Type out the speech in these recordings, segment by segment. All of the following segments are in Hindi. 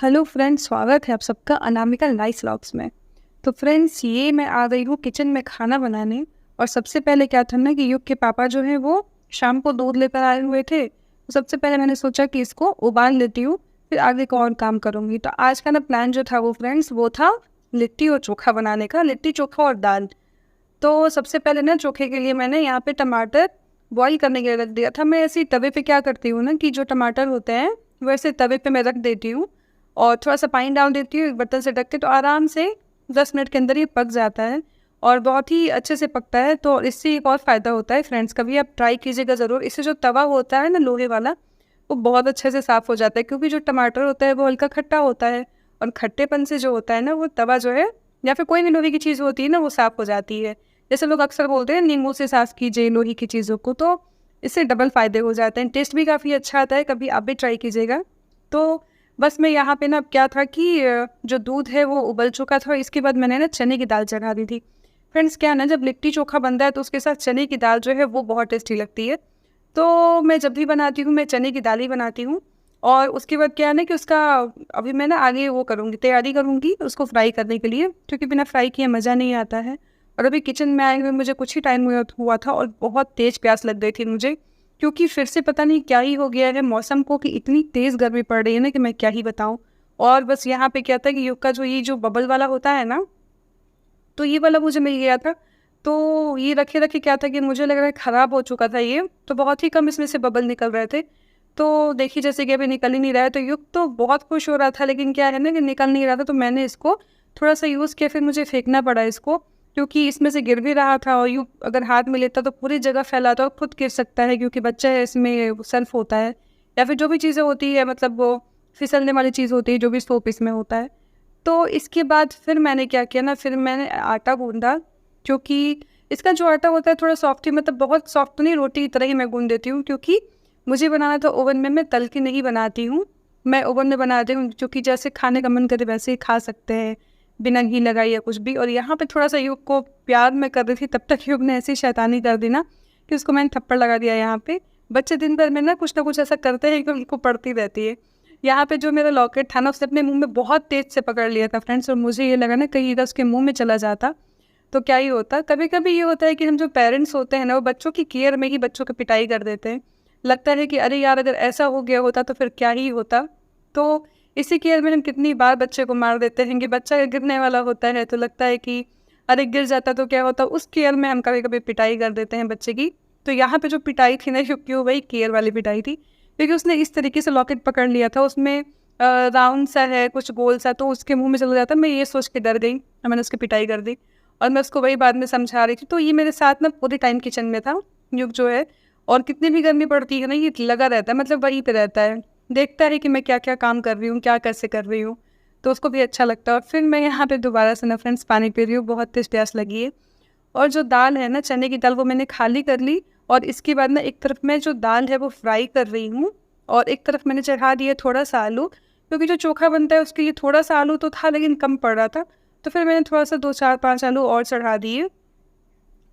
हेलो फ्रेंड्स, स्वागत है आप सबका अनामिका नाइस व्लॉग्स में। तो फ्रेंड्स, ये मैं आ गई हूँ किचन में खाना बनाने। और सबसे पहले क्या था ना कि युग के पापा जो हैं वो शाम को दूध लेकर आए हुए थे। तो सबसे पहले मैंने सोचा कि इसको उबाल लेती हूँ, फिर आगे का और काम करूँगी। तो आज का ना प्लान जो था वो फ्रेंड्स वो था लिट्टी और चोखा बनाने का, लिट्टी चोखा और दाल। तो सबसे पहले ना चोखे के लिए मैंने यहाँ पे टमाटर बॉईल करने के लिए रख दिया था। मैं ऐसे ही तवे पे क्या करती हूँ ना कि जो टमाटर होते हैं वैसे तवे पे मैं रख देती हूँ और थोड़ा सा पानी डाल देती हूँ एक बर्तन से ढक के, तो आराम से 10 मिनट के अंदर ये पक जाता है और बहुत ही अच्छे से पकता है। तो इससे एक और फ़ायदा होता है फ्रेंड्स, कभी आप ट्राई कीजिएगा ज़रूर। इससे जो तवा होता है ना लोहे वाला, वो बहुत अच्छे से साफ़ हो जाता है, क्योंकि जो टमाटर होता है वो हल्का खट्टा होता है और खट्टेपन से जो होता है ना वो तवा जो है या फिर कोई भी लोहे की चीज़ होती है ना वो साफ़ हो जाती है। जैसे लोग अक्सर बोलते हैं नींबू से साफ़ कीजिए लोहे की चीज़ों को, तो इससे डबल फ़ायदे हो जाते हैं। टेस्ट भी काफ़ी अच्छा आता है, कभी आप भी ट्राई कीजिएगा। तो बस मैं यहाँ पे ना अब क्या था कि जो दूध है वो उबल चुका था। इसके बाद मैंने ना चने की दाल चढ़ा दी थी। फ्रेंड्स, क्या ना जब लिट्टी चोखा बनता है तो उसके साथ चने की दाल जो है वो बहुत टेस्टी लगती है। तो मैं जब भी बनाती हूँ मैं चने की दाल ही बनाती हूँ। और उसके बाद क्या है ना कि उसका अभी मैं ना आगे वो करूँगी, तैयारी करूँगी उसको फ्राई करने के लिए, क्योंकि बिना फ्राई किए मज़ा नहीं आता है। और अभी किचन में आए हुए मुझे कुछ ही टाइम हुआ था और बहुत तेज़ प्यास लग गई थी मुझे, क्योंकि फिर से पता नहीं क्या ही हो गया है मौसम को कि इतनी तेज़ गर्मी पड़ रही है ना कि मैं क्या ही बताऊँ। और बस यहाँ पे क्या था कि युग का जो ये जो बबल वाला होता है ना, तो ये वाला मुझे मिल गया था। तो ये रखे-रखे क्या था कि मुझे लग रहा है ख़राब हो चुका था ये, तो बहुत ही कम इसमें से बबल निकल रहे थे। तो देखिए जैसे कि अभी निकल ही नहीं रहा है, तो युग तो बहुत खुश हो रहा था, लेकिन क्या है ना कि निकल नहीं रहा था। तो मैंने इसको थोड़ा-सा यूज़ किया, फिर मुझे फेंकना पड़ा इसको, क्योंकि इसमें से गिर भी रहा था और युग अगर हाथ में लेता तो पूरी जगह फैलाता और खुद गिर सकता है, क्योंकि बच्चा है इसमें सर्फ होता है या फिर जो भी चीज़ें होती है, मतलब वो फिसलने वाली चीज़ होती है, जो भी सोप इसमें होता है। तो इसके बाद फिर मैंने क्या किया ना, फिर मैंने आटा गूँधा, क्योंकि इसका जो आटा होता है थोड़ा सॉफ्ट ही, मतलब बहुत सॉफ्ट तो नहीं, रोटी की तरह ही मैं गूँध देती हूँ, क्योंकि मुझे बनाना था ओवन में। मैं तल के नहीं बनाती हूँ, मैं ओवन में बनाती हूँ, क्योंकि जैसे खाने का मन करे वैसे ही खा सकते हैं बिना घी लगाए या कुछ भी। और यहाँ पे थोड़ा सा युग को प्यार मैं कर रही थी, तब तक युग ने ऐसी शैतानी कर दी ना कि उसको मैंने थप्पड़ लगा दिया। यहाँ पे बच्चे दिन भर में ना कुछ ऐसा करते हैं कि उनको पड़ती रहती है। यहाँ पे जो मेरा लॉकेट था ना उसने अपने मुंह में बहुत तेज़ से पकड़ लिया था फ्रेंड्स, और मुझे ये लगा ना कहीं अगर उसके मुंह में चला जाता तो क्या ही होता। कभी-कभी ये होता है कि हम जो पेरेंट्स होते हैं ना वो बच्चों की केयर में ही बच्चों की पिटाई कर देते हैं। लगता है कि अरे यार, अगर ऐसा हो गया होता तो फिर क्या ही होता। तो इसी केयर में हम कितनी बार बच्चे को मार देते हैं कि बच्चा गिरने वाला होता है तो लगता है कि अरे गिर जाता तो क्या होता, उस केयर में हम कभी-कभी पिटाई कर देते हैं बच्चे की। तो यहाँ पे जो पिटाई थी ना, क्योंकि वो वही केयर वाली पिटाई थी, क्योंकि उसने इस तरीके से लॉकेट पकड़ लिया था, उसमें राउंड सा है कुछ गोल सा, तो उसके मुँह में चला जाता। मैं ये सोच के डर गई और मैंने उसकी पिटाई कर दी। और मैं उसको वही बाद में समझा रही थी। तो ये मेरे साथ ना पूरे टाइम किचन में था युग जो है, और कितनी भी गर्मी पड़ती है ना ये लगा रहता है, मतलब वहीं पे रहता है, देखता है कि मैं क्या-क्या काम कर रही हूँ, क्या कैसे कर रही हूँ, तो उसको भी अच्छा लगता है। और फिर मैं यहाँ पे दोबारा से ना फ्रेंड्स पानी पी रही हूँ, बहुत तेज़ प्यास लगी है। और जो दाल है ना चने की दाल, वो मैंने खाली कर ली। और इसके बाद ना एक तरफ मैं जो दाल है वो फ्राई कर रही हूँ और एक तरफ मैंने चढ़ा दिया थोड़ा सा आलू, क्योंकि जो चोखा बनता है उसके लिए थोड़ा सा आलू तो था लेकिन कम पड़ रहा था। तो फिर मैंने थोड़ा सा 2 4 5 आलू और चढ़ा दिए।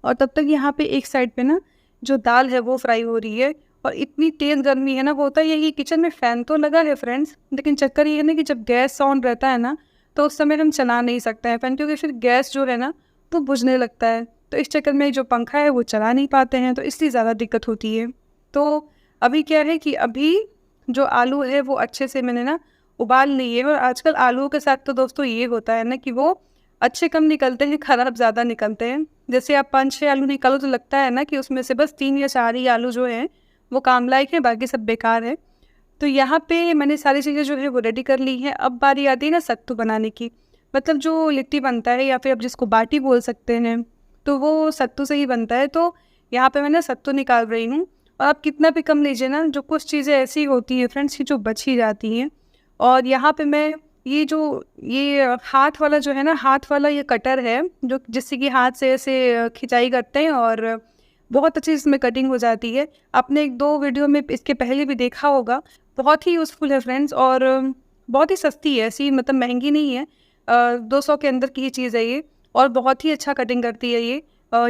और तब तक यहाँ पे एक साइड पे ना जो दाल है वो फ्राई हो रही है। और इतनी तेज़ गर्मी है ना, वो होता है यही, किचन में फ़ैन तो लगा है फ्रेंड्स, लेकिन चक्कर ये है ना कि जब गैस ऑन रहता है ना तो उस समय हम चला नहीं सकते हैं फ़ैन, क्योंकि फिर गैस जो है ना वो बुझने लगता है। तो इस चक्कर में जो पंखा है वो चला नहीं पाते हैं, तो इसलिए ज़्यादा दिक्कत होती है। तो अभी क्या है कि अभी जो आलू है वो अच्छे से मैंने ना उबाल लिए। और आजकल आलूओं के साथ तो दोस्तों ये होता है ना कि वो अच्छे कम निकलते हैं, खराब ज़्यादा निकलते हैं। जैसे आप 5-6 आलू निकालो तो लगता है ना कि उसमें से बस 3 या 4 ही आलू जो हैं वो काम लायक हैं, बाकी सब बेकार है। तो यहाँ पे मैंने सारी चीज़ें जो है वो रेडी कर ली हैं। अब बारी आती है ना सत्तू बनाने की, मतलब जो लिट्टी बनता है या फिर आप जिसको बाटी बोल सकते हैं, तो वो सत्तू से ही बनता है। तो यहाँ पे मैं ना सत्तू निकाल रही हूँ। और आप कितना भी कम लीजिए ना, जो कुछ चीज़ें ऐसी होती हैं फ्रेंड्स की जो बच ही जाती हैं। और यहाँ पे मैं ये हाथ वाला जो है ना, हाथ वाला ये कटर है जो जिससे कि हाथ से ऐसे खिंचाई करते हैं और बहुत अच्छी इसमें कटिंग हो जाती है। आपने 1-2 वीडियो में इसके पहले भी देखा होगा। बहुत ही यूज़फुल है फ्रेंड्स, और बहुत ही सस्ती है, ऐसी मतलब महंगी नहीं है। 200 के अंदर की ही चीज़ है ये, और बहुत ही अच्छा कटिंग करती है ये।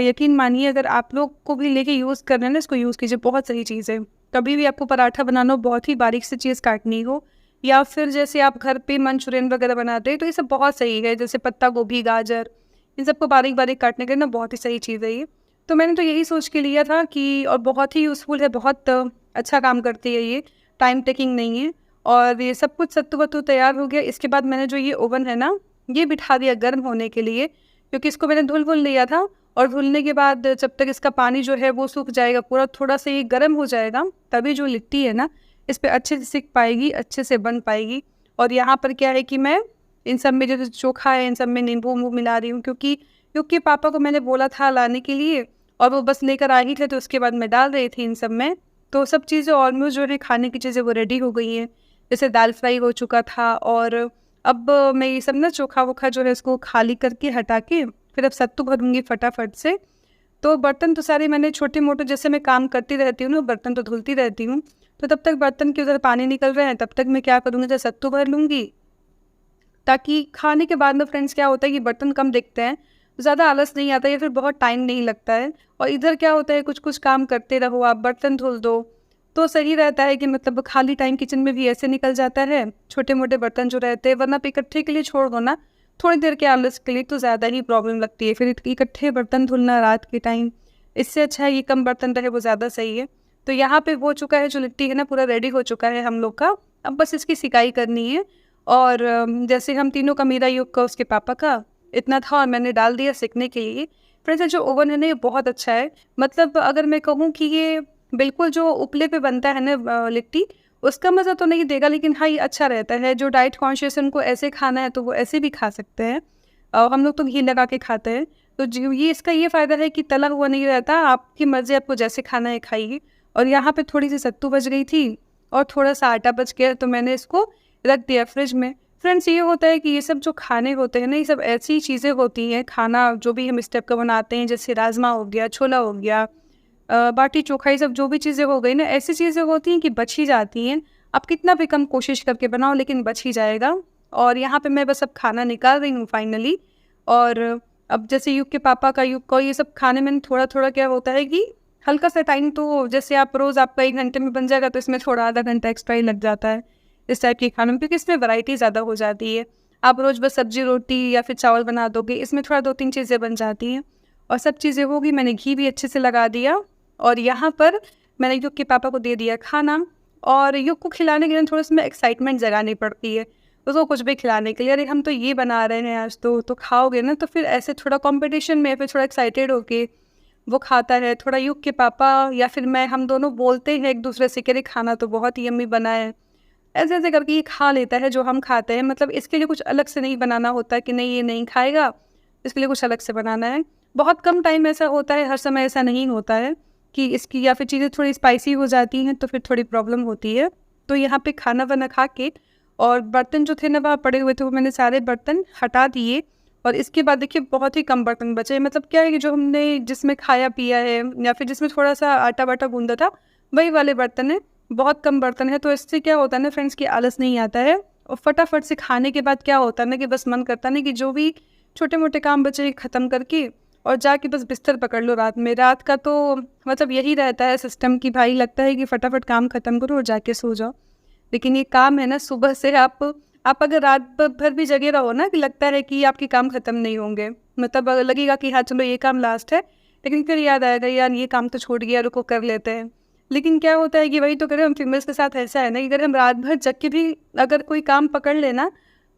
यकीन मानिए, अगर आप लोग को भी लेके यूज़ करना है ना, इसको यूज़ कीजिए, बहुत सही चीज़ है। कभी भी आपको पराठा बनाना हो, बहुत ही बारीक से चीज़ काटनी हो या फिर जैसे आप घर पे मंचूरियन वगैरह बनाते हैं तो ये सब बहुत सही है। जैसे पत्ता गोभी, गाजर, इन सबको बारीक-बारीक काटने के लिए ना बहुत ही सही चीज़ है ये। तो मैंने तो यही सोच के लिया था कि और बहुत ही यूज़फुल है, बहुत अच्छा काम करती है ये, टाइम टेकिंग नहीं है। और ये सब कुछ सत्तू-वत्तू तैयार हो गया। इसके बाद मैंने जो ये ओवन है ना, ये बिठा दिया गर्म होने के लिए, क्योंकि इसको मैंने धुल-वुल लिया था। और धुलने के बाद जब तक इसका पानी जो है वो सूख जाएगा पूरा, थोड़ा-सा ये गर्म हो जाएगा, तभी जो लिट्टी है ना, इस पे अच्छे से सिक पाएगी, अच्छे से बन पाएगी। और यहाँ पर क्या है कि मैं इन सब में जो चोखा है, इन सब में नींबू-वूंबू मिला रही हूँ, क्योंकि पापा को मैंने बोला था लाने के लिए और वो बस लेकर आ ही थे, तो उसके बाद मैं डाल रही थी इन सब में। तो सब चीज़ें ऑलमोस्ट जो है खाने की चीज़ें वो रेडी हो गई हैं। जैसे दाल फ्राई हो चुका था और अब मैं ये सब ना चोखा-वोखा जो है इसको खाली करके हटा के फिर अब सत्तू भरूँगी फटाफट से। तो बर्तन तो सारे मैंने छोटे-मोटे, जैसे मैं काम करती रहती हूँ ना, बर्तन तो धुलती रहती हूँ। तो तब तक बर्तन के उधर पानी निकल रहे हैं, तब तक मैं क्या करूँगी, जैसे सत्तू भर लूँगी, ताकि खाने के बाद में फ्रेंड्स क्या होता है कि बर्तन कम दिखते हैं, ज़्यादा आलस नहीं आता है या फिर बहुत टाइम नहीं लगता है। और इधर क्या होता है, कुछ-कुछ काम करते रहो, आप बर्तन धुल दो, तो सही रहता है कि मतलब खाली टाइम किचन में भी ऐसे निकल जाता है, छोटे-मोटे बर्तन जो रहते हैं, वरना आप इकट्ठे के लिए छोड़ दो ना, थोड़ी देर के आलस के लिए, तो ज़्यादा ही प्रॉब्लम लगती है। फिर इकट्ठे बर्तन धुलना रात के टाइम, इससे अच्छा है ये कम बर्तन रहे, वो ज़्यादा सही है। तो यहाँ पे हो चुका है, जो लिट्टी है ना पूरा रेडी हो चुका है हम लोग का, अब बस इसकी सिकाई करनी है। और जैसे हम तीनों का, मेरा, युग का, उसके पापा का, इतना था और मैंने डाल दिया सेकने के लिए। फ्रेंड्स, जो ओवन है ना ये बहुत अच्छा है। मतलब अगर मैं कहूँ कि ये बिल्कुल जो उपले पे बनता है ना लिट्टी, उसका मज़ा तो नहीं देगा, लेकिन हाँ, ये अच्छा रहता है। जो डाइट कॉन्शियस है उनको ऐसे खाना है तो वो ऐसे भी खा सकते हैं। हम लोग तो घी लगा के खाते हैं। तो जो ये इसका ये फ़ायदा है कि तला हुआ नहीं रहता, आपकी मर्ज़ी, आपको जैसे खाना है खाइए। और यहाँ पे थोड़ी-सी सत्तू बच गई थी और थोड़ा-सा आटा बच गया, तो मैंने इसको रख दिया फ्रिज में। फ्रेंड्स, ये होता है कि ये सब जो खाने होते हैं ना, ये सब ऐसी चीज़ें होती हैं, खाना जो भी हम इस टाइप का बनाते हैं, जैसे राजमा हो गया, छोला हो गया, बाटी चोखा, ये सब जो भी चीज़ें हो गई ना, ऐसी चीज़ें होती हैं कि बच ही जाती हैं। आप कितना भी कम कोशिश करके बनाओ, लेकिन बच ही जाएगा। और यहाँ पे मैं बस अब खाना निकाल रही हूँ फाइनली। और अब जैसे युग के पापा का, युग का, ये सब खाने में थोड़ा-थोड़ा क्या होता है कि हल्का सा टाइम, तो जैसे आप रोज़ आपका 1 घंटे में बन जाएगा, तो इसमें थोड़ा आधा घंटा एक्स्ट्रा ही लग जाता है इस टाइप के खानों में, क्योंकि इसमें वैरायटी ज़्यादा हो जाती है। आप रोज़ बस सब्ज़ी, रोटी या फिर चावल बना दोगे, इसमें थोड़ा 2-3 चीज़ें बन जाती हैं और सब चीज़ें होगी। मैंने घी भी अच्छे से लगा दिया और यहाँ पर मैंने युग के पापा को दे दिया खाना। और युग को खिलाने के लिए थोड़ा उसमें एक्साइटमेंट जगानी पड़ती है, उसको कुछ भी खिलाने के लिए, अरे हम तो ये बना रहे हैं आज, तो खाओगे ना, तो फिर ऐसे थोड़ा कॉम्पिटिशन में, फिर थोड़ा एक्साइटेड होके वो खाता है। थोड़ा युग के पापा या फिर मैं, हम दोनों बोलते हैं एक दूसरे से कि अरे खाना तो बहुत ही यम्मी बना है, ऐसे-ऐसे करके ये खा लेता है जो हम खाते हैं। मतलब इसके लिए कुछ अलग से नहीं बनाना होता कि नहीं ये नहीं खाएगा, इसके लिए कुछ अलग से बनाना है। बहुत कम टाइम ऐसा होता है, हर समय ऐसा नहीं होता है कि इसकी, या फिर चीज़ें थोड़ी स्पाइसी हो जाती हैं तो फिर थोड़ी प्रॉब्लम होती है। तो यहाँ पे खाना-वाना खा के और बर्तन जो थे ना वहाँ पड़े हुए थे, वो मैंने सारे बर्तन हटा दिए। और इसके बाद देखिए बहुत ही कम बर्तन बचे। मतलब क्या है कि जो हमने जिसमें खाया पिया है या फिर जिसमें थोड़ा-सा आटा-वाटा गूँधा था, वही वाले बर्तन हैं। बहुत कम बर्तन है, तो इससे क्या होता है ना फ्रेंड्स कि आलस नहीं आता है। और फटाफट से खाने के बाद क्या होता है ना कि बस मन करता है ना कि जो भी छोटे-मोटे काम बचे ख़त्म करके और जाके बस बिस्तर पकड़ लो रात में। रात का तो मतलब यही रहता है सिस्टम कि भाई लगता है कि फटाफट काम ख़त्म करो और जाके सो जाओ। लेकिन ये काम है ना, सुबह से आप अगर रात भर भी जगे रहो ना, कि लगता है कि आपके काम ख़त्म नहीं होंगे। मतलब लगेगा कि हाँ चलो ये काम लास्ट है, लेकिन फिर याद आएगा यार ये काम तो छूट गया, रुको कर लेते हैं। लेकिन क्या होता है कि वही तो करें, हम फीमेल्स के साथ ऐसा है ना कि अगर हम रात भर जग के भी अगर कोई काम पकड़ लेना,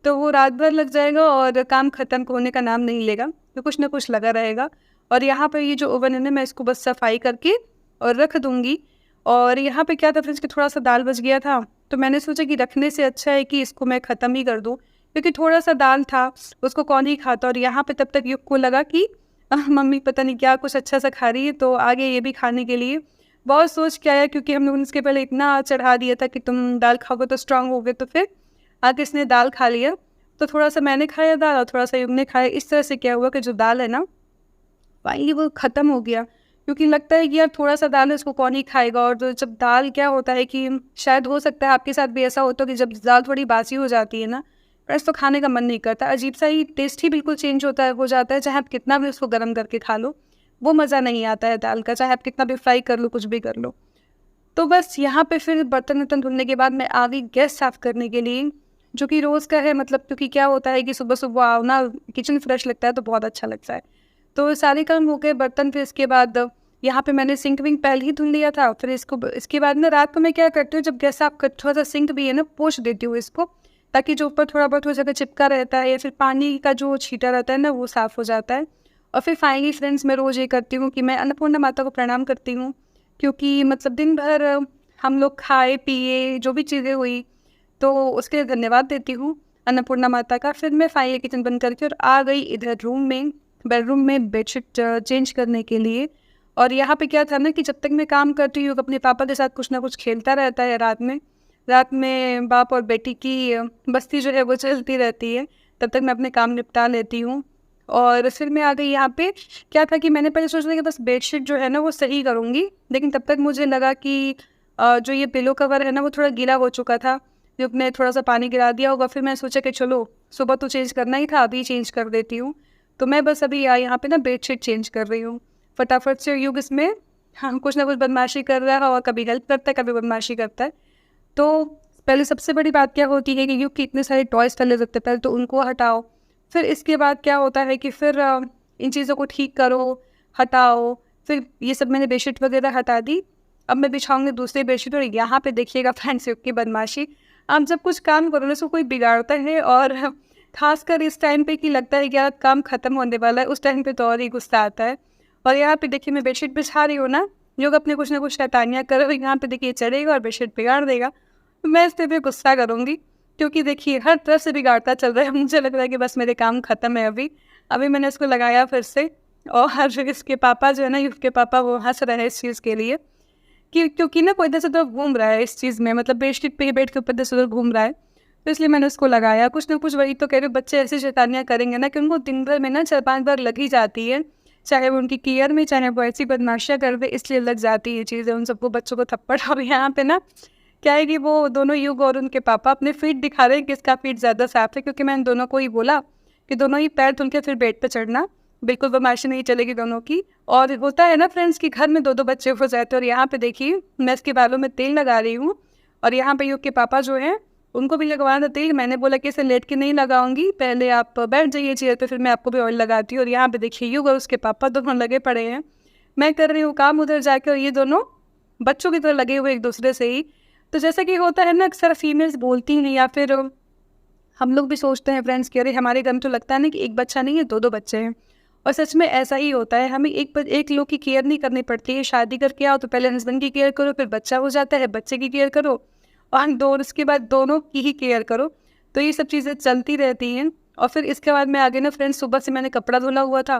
तो वो रात भर लग जाएगा और काम ख़त्म होने का नाम नहीं लेगा, तो कुछ ना कुछ लगा रहेगा। और यहाँ पे ये जो ओवन है ना, मैं इसको बस सफाई करके और रख दूँगी। और यहाँ पे क्या था फ्रिज कि थोड़ा-सा दाल बच गया था, तो मैंने सोचा कि रखने से अच्छा है कि इसको मैं ख़त्म ही कर दूँ, क्योंकि थोड़ा-सा दाल था, उसको कौन ही खाता। और यहाँ पे तब तक युग को लगा कि मम्मी पता नहीं क्या कुछ अच्छा-सा खा रही है, तो आ गया ये भी खाने के लिए। बहुत सोच के आया, क्योंकि हम लोगों ने इसके पहले इतना चढ़ा दिया था कि तुम दाल खाओगे तो स्ट्रॉन्ग होगे, तो फिर आके इसने दाल खा लिया। तो थोड़ा-सा मैंने खाया दाल और थोड़ा-सा युग ने खाया। इस तरह से क्या हुआ कि जो दाल है ना, फाइनली वो ख़त्म हो गया, क्योंकि लगता है कि यार थोड़ा-सा दाल है, इसको कौन ही खाएगा। और तो जब दाल, क्या होता है कि शायद हो सकता है आपके साथ भी ऐसा होता हो कि जब दाल थोड़ी बासी हो जाती है ना, फिर तो खाने का मन नहीं करता, अजीब-सा ही टेस्ट ही बिल्कुल चेंज हो जाता है, चाहे आप कितना भी उसको गर्म करके खा लो, वो मज़ा नहीं आता है दाल का, चाहे आप कितना भी फ्राई कर लो, कुछ भी कर लो। तो बस यहाँ पे फिर बर्तन-वर्तन धुलने के बाद मैं आ गई गैस साफ़ करने के लिए, जो कि रोज़ का है, मतलब क्योंकि क्या होता है कि सुबह-सुबह आओ ना, किचन फ्रेश लगता है तो बहुत अच्छा लगता है। तो सारे काम हो गए, बर्तन, फिर इसके बाद यहाँ पे मैंने सिंक-विंक पहले ही धुल लिया था। फिर इसके बाद ना रात को मैं क्या करती हूँ, जब गैस साफ़ कर थोड़ा-सा सिंक भी है ना, पोंछ देती हूँ इसको, ताकि जो ऊपर थोड़ा बहुत हो जगह चिपका रहता है या फिर पानी का जो छींटा रहता है ना, वो साफ़ हो जाता है। और फिर फाइनली फ्रेंड्स, मैं रोज़ ये करती हूँ कि मैं अन्नपूर्णा माता को प्रणाम करती हूँ, क्योंकि मतलब दिन भर हम लोग खाए-पिए, जो भी चीज़ें हुई, तो उसके लिए धन्यवाद देती हूँ अन्नपूर्णा माता का। फिर मैं फाइनली किचन बंद करके और आ गई इधर रूम में, बेडरूम में बेडशीट चेंज करने के लिए। और यहाँ पे क्या था ना कि जब तक मैं काम करती हूँ, अपने पापा के साथ कुछ ना कुछ खेलता रहता है रात में। रात में बाप और बेटी की बस्ती जो है वो चलती रहती है, तब तक मैं अपने काम निपटा लेती हूँ। और फिर मैं आ गई यहाँ पे। क्या था कि मैंने पहले सोचा था कि बस बेडशीट जो है ना वो सही करूँगी, लेकिन तब तक मुझे लगा कि जो ये पिलो कवर है ना वो थोड़ा गीला हो चुका था, जो अपने थोड़ा-सा पानी गिरा दिया होगा। फिर मैंने सोचा कि चलो सुबह तो चेंज करना ही था, अभी चेंज कर देती हूँ। तो मैं बस अभी यहाँ पे ना बेडशीट चेंज कर रही हूँ। फटाफट से युग इसमें हाँ, कुछ ना कुछ बदमाशी कर रहा है, और कभी हेल्प करता है, कभी बदमाशी करता है। तो पहले सबसे बड़ी बात क्या होती है कि युग के इतने सारे टॉयज़ फैले रहते हैं, पहले तो उनको हटाओ। फिर इसके बाद क्या होता है कि फिर इन चीज़ों को ठीक करो, हटाओ। फिर ये सब मैंने बेडशीट वगैरह हटा दी। अब मैं बिछाऊँगी दूसरी बेडशीट, और यहाँ पे देखिएगा फ्रेंड्स युग की बदमाशी। आप जब कुछ काम करो ना, उसको कोई बिगाड़ता है, और ख़ासकर इस टाइम पे कि लगता है कि यार काम ख़त्म होने वाला है, उस टाइम पे तो और ही गुस्सा आता है। और यहाँ पे देखिए मैं बेडशीट बिछा रही हूँ ना, युग अपने कुछ ना कुछ शैतानियाँ कर रहा है, यहाँ पे देखिए चढ़ेगा और बेडशीट बिगाड़ देगा। मैं इस पे गुस्सा करूँगी, क्योंकि देखिए हर तरफ से बिगाड़ता चल रहा है। मुझे लग रहा है कि बस मेरे काम ख़त्म है अभी। अभी मैंने इसको लगाया फिर से, और इसके पापा जो है ना, युग के पापा, वो हँस रहे हैं इस चीज़ के लिए कि क्योंकि ना कोई इधर से उधर घूम रहा है इस चीज़ में, मतलब बेडशीट पे ही बेड के ऊपर इधर से उधर घूम रहा है। तो इसलिए मैंने उसको लगाया। कुछ ना कुछ, वही तो कह रही हूँ, बच्चे ऐसी शैतानियाँ करेंगे ना कि उनको दिन भर में ना 4-5 बार लग ही जाती है। चाहे वो उनकी केयर में, चाहे वो ऐसी बदमाशियाँ कर दे, इसलिए लग जाती है ये चीज़ें उन सबको, बच्चों को थप्पड़। और यहाँ पे ना क्या है कि वो दोनों, युग और उनके पापा, अपने फीट दिखा रहे हैं किसका फीट ज़्यादा साफ है, क्योंकि मैंने दोनों को ही बोला कि दोनों ही पैर धुल के फिर बेड पे चढ़ना, बिल्कुल बदमाशी नहीं चलेगी दोनों की। और होता है ना फ्रेंड्स कि घर में 2-2 बच्चे हो जाते हैं। और यहाँ पे देखिए मैं इसके बालों में तेल लगा रही हूँ, और यहाँ पे युग के पापा जो हैं उनको भी लगवाना था तेल। मैंने बोला कि इसे लेट के नहीं लगाऊंगी, पहले आप बैठ जाइए चेयर पे, फिर मैं आपको भी ऑयल लगाती हूँ। और यहाँ पे देखिए युग और उसके पापा दोनों लगे पड़े हैं, मैं कर रही हूँ काम उधर जाके, और ये दोनों बच्चों की तरह लगे हुए एक दूसरे से ही। तो जैसा कि होता है ना, अक्सर फीमेल्स बोलती हैं, या फिर हम लोग भी सोचते हैं फ्रेंड्स कि अरे हमारे घर में तो लगता है ना कि एक बच्चा नहीं है, 2-2 बच्चे हैं। और सच में ऐसा ही होता है, हमें एक लोग की केयर नहीं करनी पड़ती है। शादी करके आओ तो पहले हस्बैंड की केयर करो, फिर बच्चा हो जाता है, बच्चे की केयर करो, और उसके बाद दोनों की ही केयर करो। तो ये सब चीज़ें चलती रहती हैं। और फिर इसके बाद मैं आगे ना फ्रेंड्स, सुबह से मैंने कपड़ा धुला हुआ था,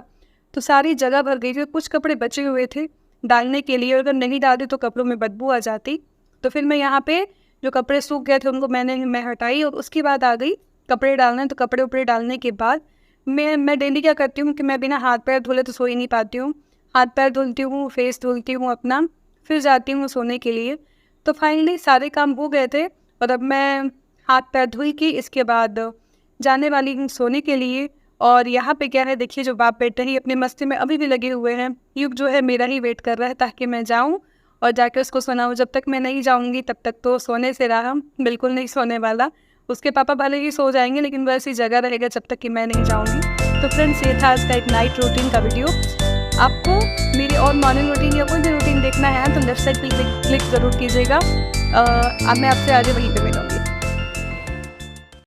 तो सारी जगह भर गई थी। कुछ कपड़े बचे हुए थे डालने के लिए, अगर नहीं डालते तो कपड़ों में बदबू आ जाती। तो फिर मैं यहाँ पे जो कपड़े सूख गए थे उनको मैं हटाई, और उसके बाद आ गई कपड़े डालने। तो कपड़े उपड़े डालने के बाद मैं डेली क्या करती हूँ कि मैं बिना हाथ पैर धुले तो सो ही नहीं पाती हूँ। हाथ पैर धुलती हूँ, फेस धुलती हूँ अपना, फिर जाती हूँ सोने के लिए। तो फाइनली सारे काम हो गए थे, और अब मैं हाथ पैर धुल के इसके बाद जाने वाली हूँ सोने के लिए। और यहाँ पे क्या है देखिए, जो बाप बेटे ही अपने मस्ती में अभी भी लगे हुए हैं। युग जो है मेरा ही वेट कर रहा है ताकि मैं जाऊँ और जाके उसको सुनाऊँ। जब तक मैं नहीं जाऊँगी तब तक तो सोने से रहा, बिल्कुल नहीं सोने वाला। उसके पापा भले ही सो जाएंगे, लेकिन वो ऐसी जगह रहेगा जब तक कि मैं नहीं जाऊँगी। तो फ्रेंड्स, ये था आज का एक नाइट रूटीन का वीडियो। आपको मेरी और मॉर्निंग रूटीन या कोई भी रूटीन देखना है तो लेफ्ट साइड पे क्लिक ज़रूर कीजिएगा। अब मैं आपसे आगे वहीं पे मिलूँगी।